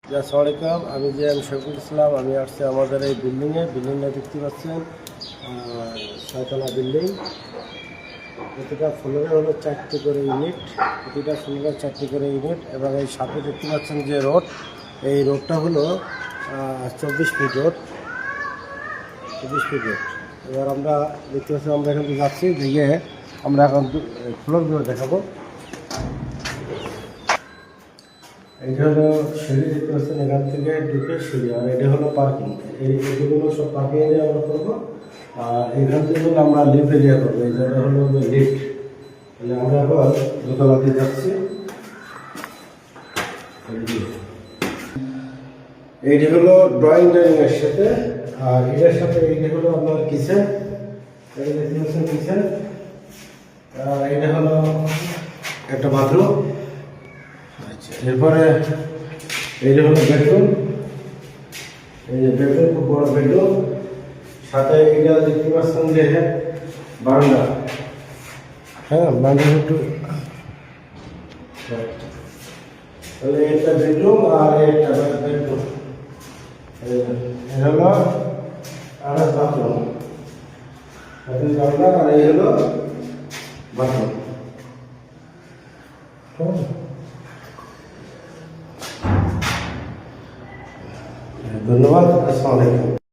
আসসালামু আলাইকুম, আমি শফিকুল ইসলাম। আমি আসছি আমাদের এই বিল্ডিংটা দেখতে পাচ্ছেন, ছয়তলা বিল্ডিং। প্রতিটা ফ্লোরে হলো 4টি করে ইউনিট, প্রতিটা ফ্লোরে 4টি করে ইউনিট। এবং এই সাথে দেখতে পাচ্ছেন যে রোড, এই রোডটা হলো 24 ফিট রোড, 24 ফিট রোড। এবার আমরা দেখতে পাচ্ছি, আমরা এখান থেকে যাচ্ছি, দেখে আমরা এখন ফ্লোরগুলো দেখাবো। এটা হলো সিঁড়ি, দেখতে পাচ্ছেন, এখান থেকে ঢুকে সিঁড়ি। আর এটা হলো পার্কিং। এইগুলো সব পার্কিং এরিয়া আমরা করবো। আর এখান থেকে আমরা লিফট এরিয়া করবো। এই জায়গা হলো লিফট। তাহলে আমরা আবার দোতলাতে যাচ্ছি। এইটা হলো ড্রয়িং ডাইনিংয়ের সাথে, আর এটার সাথে এইটা হলো আপনার কিচেন। এটা দেখতে পাচ্ছেন কিচেন। আর এটা হলো একটা বাথরুম। এরপরে এইটা হলো বেডরুম। এই যে বেডরুম, খুব বড় বেডরুম। সাথে এটা দেখতে পাচ্ছেন যে বারান্দা। হ্যাঁ, বারান্দা একটু, তাহলে একটা বেডরুম আর একটা বেডরুম। এটা হলো আর বাথরুম, বারান্দা। আর এই হলো বাথরুম। ধন্যবাদ। আসসালামু আলাইকুম।